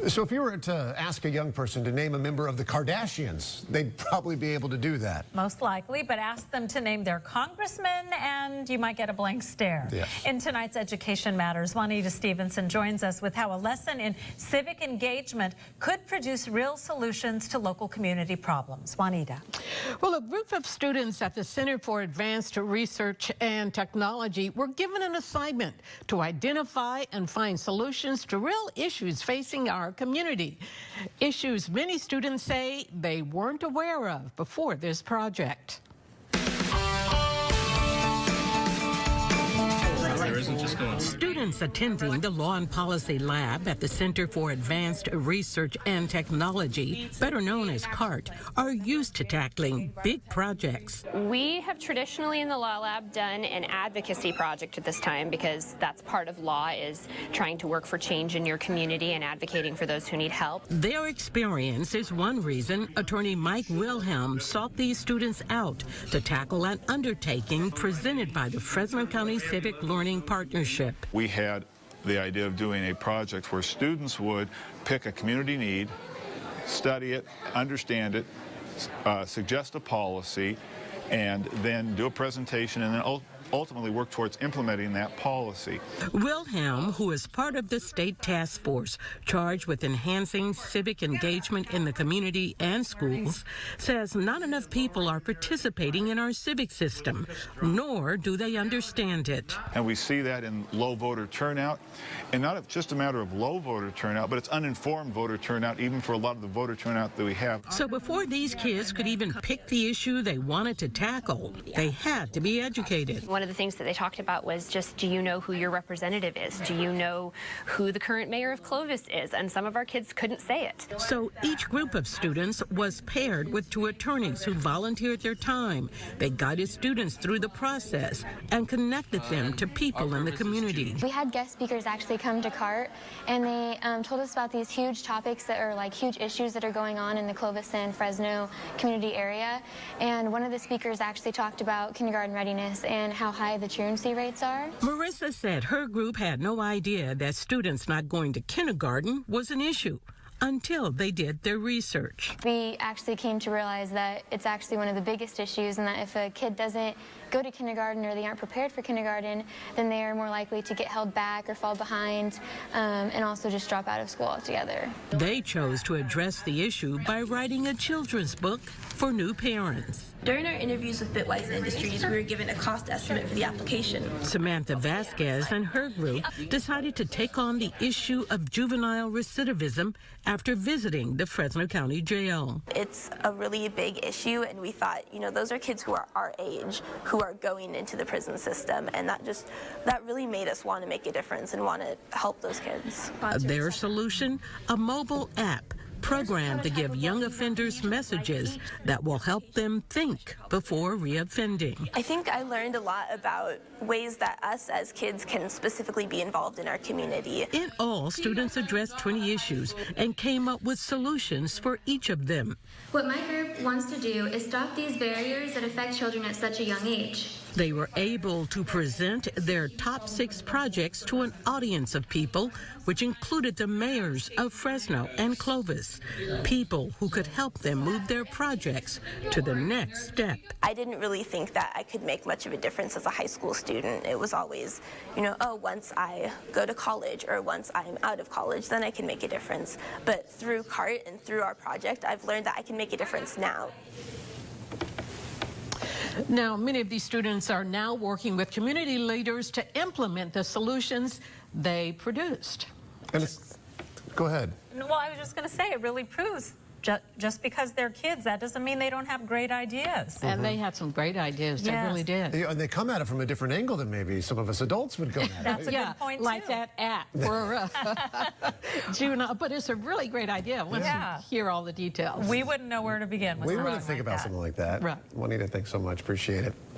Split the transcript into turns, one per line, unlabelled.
So if you were to ask a young person to name a member of the Kardashians, they'd probably be able to do that.
Most likely, but ask them to name their congressman and you might get a blank stare.
Yes.
In tonight's Education Matters, Juanita Stevenson joins us with how a lesson in civic engagement could produce real solutions to local community problems. Juanita.
Well, a group of students at the Center for Advanced Research and Technology were given an assignment to identify and find solutions to real issues facing our community. Issues many students say they weren't aware of before this project. Students attending the Law and Policy Lab at the Center for Advanced Research and Technology, better known as CART, are used to tackling big projects.
We have traditionally in the Law Lab done an advocacy project at this time because that's part of law, is trying to work for change in your community and advocating for those who need help.
Their experience is one reason attorney Mike Wilhelm sought these students out to tackle an undertaking presented by the Fresno County Civic Learning Partnership.
We had the idea of doing a project where students would pick a community need, study it, understand it, suggest a policy, and then do a presentation and then ultimately work towards implementing that policy.
Wilhelm, who is part of the state task force charged with enhancing civic engagement in the community and schools, says not enough people are participating in our civic system, nor do they understand it.
And we see that in low voter turnout, and not just a matter of low voter turnout, but it's uninformed voter turnout, even for a lot of the voter turnout that we have.
So before these kids could even pick the issue they wanted to tackle, they had to be educated.
One of the things that they talked about was just, do you know who your representative is? Do you know who the current mayor of Clovis is? And some of our kids couldn't say it.
So each group of students was paired with two attorneys who volunteered their time. They guided students through the process and connected them to people in the community.
We had guest speakers actually come to CART, and they told us about these huge topics that are like huge issues that are going on in the Clovis and Fresno community area. And one of the speakers actually talked about kindergarten readiness and how high the truancy rates are.
Marissa said her group had no idea that students not going to kindergarten was an issue until they did their research.
We actually came to realize that it's actually one of the biggest issues, and that if a kid doesn't go to kindergarten or they aren't prepared for kindergarten, then they are more likely to get held back or fall behind, and also just drop out of school altogether.
They chose to address the issue by writing a children's book for new parents.
During our interviews with Bitwise Industries, we were given a cost estimate for the application.
Samantha Vasquez and her group decided to take on the issue of juvenile recidivism after visiting the Fresno County Jail.
It's a really big issue, and we thought, those are kids who are our age, who are going into the prison system, and that really made us want to make a difference and want to help those kids.
Their solution, a mobile app programmed to give young offenders messages that will help them think before reoffending.
I think I learned a lot about ways that us as kids can specifically be involved in our community.
In all, students addressed 20 issues and came up with solutions for each of them.
What my group wants to do is stop these barriers that affect children at such a young age.
They were able to present their top 6 projects to an audience of people, which included the mayors of Fresno and Clovis, people who could help them move their projects to the next step.
I didn't really think that I could make much of a difference as a high school student. It was always, once I go to college or once I'm out of college, then I can make a difference. But through CART and through our project, I've learned that I can make a difference now.
Now, many of these students are now working with community leaders to implement the solutions they produced.
And go ahead.
Well, I was just going to say, it really proves just because they're kids, that doesn't mean they don't have great ideas.
And they had some great ideas. They really did.
And they come at it from a different angle than maybe some of us adults would go at it.
That's a good point,
like
too.
that app for juvenile. But it's a really great idea once you hear all the details.
We wouldn't know where to begin with
We
something
wouldn't think
like
about
that.
something like that.
Right.
Juanita, thanks so much. Appreciate it.